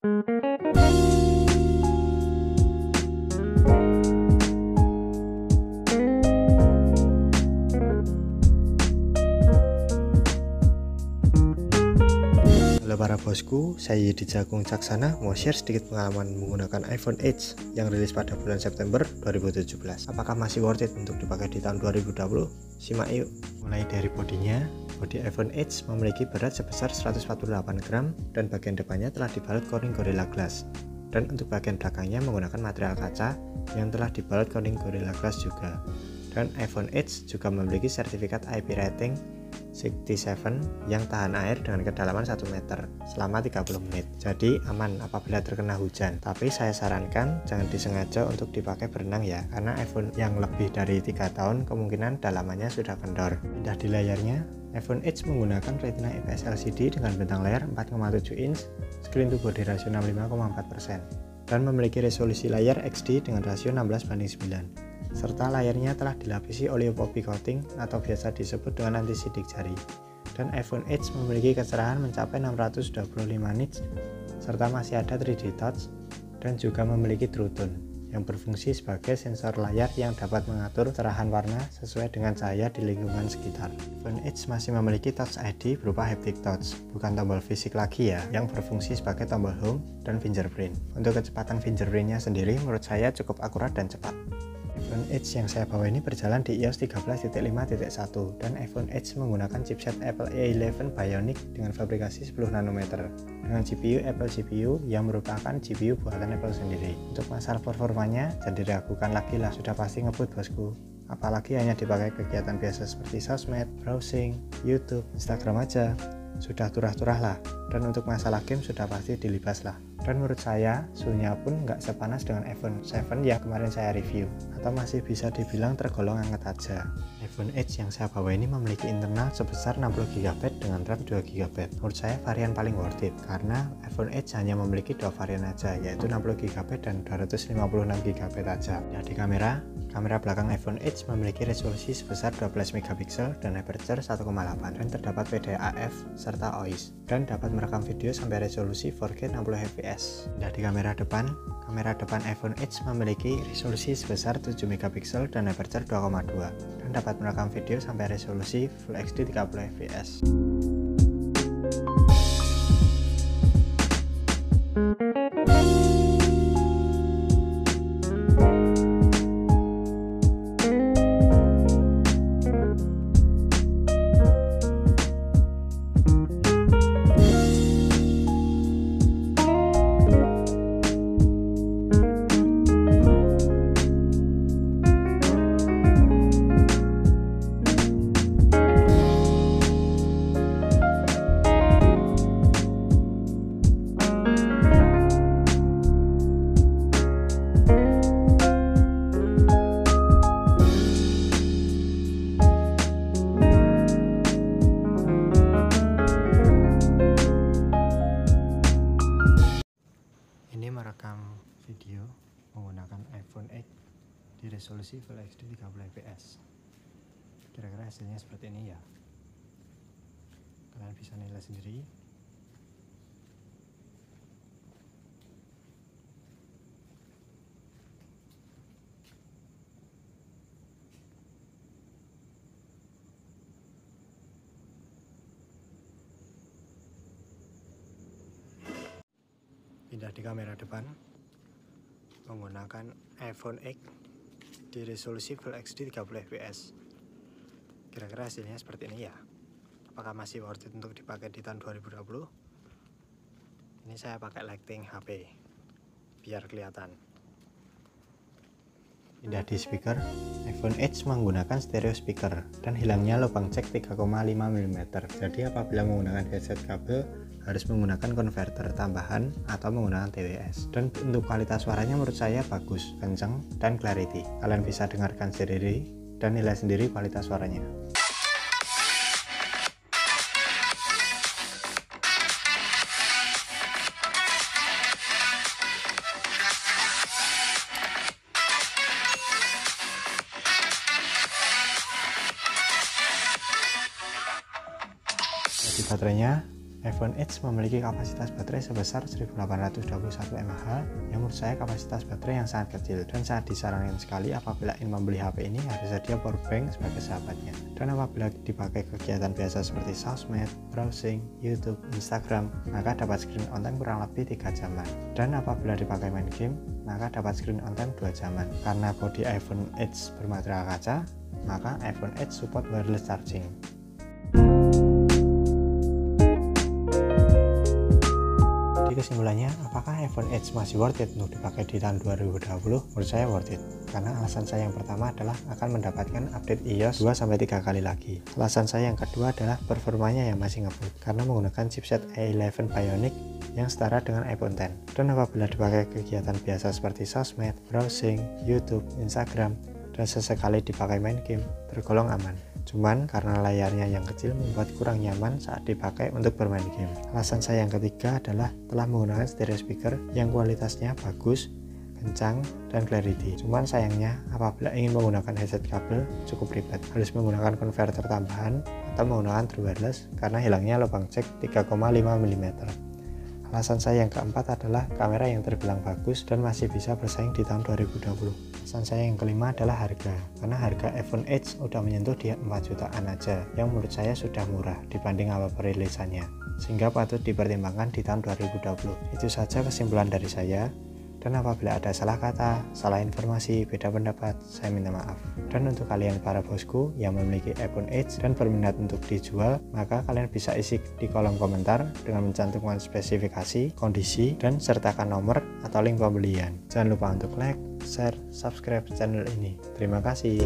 Halo para bosku, saya Yedi Jagung Caksana mau share sedikit pengalaman menggunakan iPhone 8 yang rilis pada bulan September 2017. Apakah masih worth it untuk dipakai di tahun 2020? Simak yuk. Mulai dari bodinya, bodi iPhone 8 memiliki berat sebesar 148 gram dan bagian depannya telah dibalut Corning Gorilla Glass. Dan untuk bagian belakangnya menggunakan material kaca yang telah dibalut Corning Gorilla Glass juga. Dan iPhone 8 juga memiliki sertifikat IP rating 67 yang tahan air dengan kedalaman 1 meter selama 30 menit. Jadi aman apabila terkena hujan. Tapi saya sarankan jangan disengaja untuk dipakai berenang ya, karena iPhone yang lebih dari 3 tahun kemungkinan dalamannya sudah kendor. Pindah di layarnya, iPhone 8 menggunakan Retina IPS LCD dengan bentang layar 4,7 inch, screen to body ratio 65,4%, dan memiliki resolusi layar XD dengan rasio 16:9. Serta layarnya telah dilapisi oleopropy coating atau biasa disebut dengan anti-sidik jari. Dan iPhone 8 memiliki kecerahan mencapai 625 nits serta masih ada 3D touch dan juga memiliki True Tone yang berfungsi sebagai sensor layar yang dapat mengatur cerahan warna sesuai dengan cahaya di lingkungan sekitar. iPhone 8 masih memiliki Touch ID berupa haptic touch, bukan tombol fisik lagi ya, yang berfungsi sebagai tombol home dan fingerprint. Untuk kecepatan fingerprintnya sendiri menurut saya cukup akurat dan cepat. iPhone 8 yang saya bawa ini berjalan di iOS 13.5.1 dan iPhone 8 menggunakan chipset Apple A11 Bionic dengan fabrikasi 10 nanometer dengan GPU Apple GPU yang merupakan GPU buatan Apple sendiri. Untuk masalah performanya jangan diragukan lagi lah, sudah pasti ngebut bosku. Apalagi hanya dipakai kegiatan biasa seperti sosmed, browsing, YouTube, Instagram aja sudah turah-turah lah. Dan untuk masalah game sudah pasti dilibas lah. Dan menurut saya suhunya pun nggak sepanas dengan iPhone 7 yang kemarin saya review, atau masih bisa dibilang tergolong hangat aja. iPhone 8 yang saya bawa ini memiliki internal sebesar 60GB dengan RAM 2GB. Menurut saya varian paling worth it karena iPhone 8 hanya memiliki dua varian aja, yaitu 60GB dan 256GB aja. Ya, di kamera belakang iPhone 8 memiliki resolusi sebesar 12MP dan aperture 1,8 dan terdapat PDAF serta OIS dan dapat merekam video sampai resolusi 4K 60fps. Nah, di kamera depan iPhone 8 memiliki resolusi sebesar 7MP dan aperture 2,2 dan dapat merekam video sampai resolusi Full HD 30fps. Ini merekam video menggunakan iPhone 8 di resolusi Full HD 30fps. Kira-kira hasilnya seperti ini ya. Kalian bisa nilai sendiri. Pindah di kamera depan menggunakan iPhone 8 di resolusi Full HD 30fps. Kira-kira hasilnya seperti ini ya. Apakah masih worth it untuk dipakai di tahun 2020? Ini saya pakai lighting HP biar kelihatan. Pindah di speaker, iPhone 8 menggunakan stereo speaker dan hilangnya lubang jack 3,5mm. Jadi apabila menggunakan headset kabel harus menggunakan konverter tambahan atau menggunakan TWS. Dan untuk kualitas suaranya menurut saya bagus, kenceng, dan clarity. Kalian bisa dengarkan sendiri dan nilai sendiri kualitas suaranya. Di baterainya, iPhone 8 memiliki kapasitas baterai sebesar 1821 mAh yang menurut saya kapasitas baterai yang sangat kecil dan sangat disarankan sekali apabila ingin membeli HP ini harus sedia powerbank sebagai sahabatnya. Dan apabila dipakai kegiatan biasa seperti sosmed, browsing, YouTube, Instagram, maka dapat screen on time kurang lebih 3 jaman. Dan apabila dipakai main game, maka dapat screen on time 2 jaman. Karena bodi iPhone 8 bermaterial kaca, maka iPhone 8 support wireless charging. Kesimpulannya, apakah iPhone 8 masih worth it untuk dipakai di tahun 2020? Menurut saya worth it, karena alasan saya yang pertama adalah akan mendapatkan update iOS 2-3 kali lagi. Alasan saya yang kedua adalah performanya yang masih ngebut, karena menggunakan chipset A11 Bionic yang setara dengan iPhone X. Dan apabila dipakai kegiatan biasa seperti sosmed, browsing, YouTube, Instagram, dan sesekali dipakai main game, tergolong aman. Cuman karena layarnya yang kecil membuat kurang nyaman saat dipakai untuk bermain game. Alasan saya yang ketiga adalah telah menggunakan stereo speaker yang kualitasnya bagus, kencang, dan clarity. Cuman sayangnya apabila ingin menggunakan headset kabel cukup ribet, harus menggunakan konverter tambahan atau menggunakan true wireless karena hilangnya lubang jack 3,5 mm. Alasan saya yang keempat adalah kamera yang terbilang bagus dan masih bisa bersaing di tahun 2020. Alasan saya yang kelima adalah harga, karena harga iPhone 8 udah menyentuh di 4 jutaan aja, yang menurut saya sudah murah dibanding awal perilisannya, sehingga patut dipertimbangkan di tahun 2020. Itu saja kesimpulan dari saya. Dan apabila ada salah kata, salah informasi, beda pendapat, saya minta maaf. Dan untuk kalian para bosku yang memiliki iPhone 8 dan berminat untuk dijual, maka kalian bisa isi di kolom komentar dengan mencantumkan spesifikasi, kondisi, dan sertakan nomor atau link pembelian. Jangan lupa untuk like, share, subscribe channel ini. Terima kasih.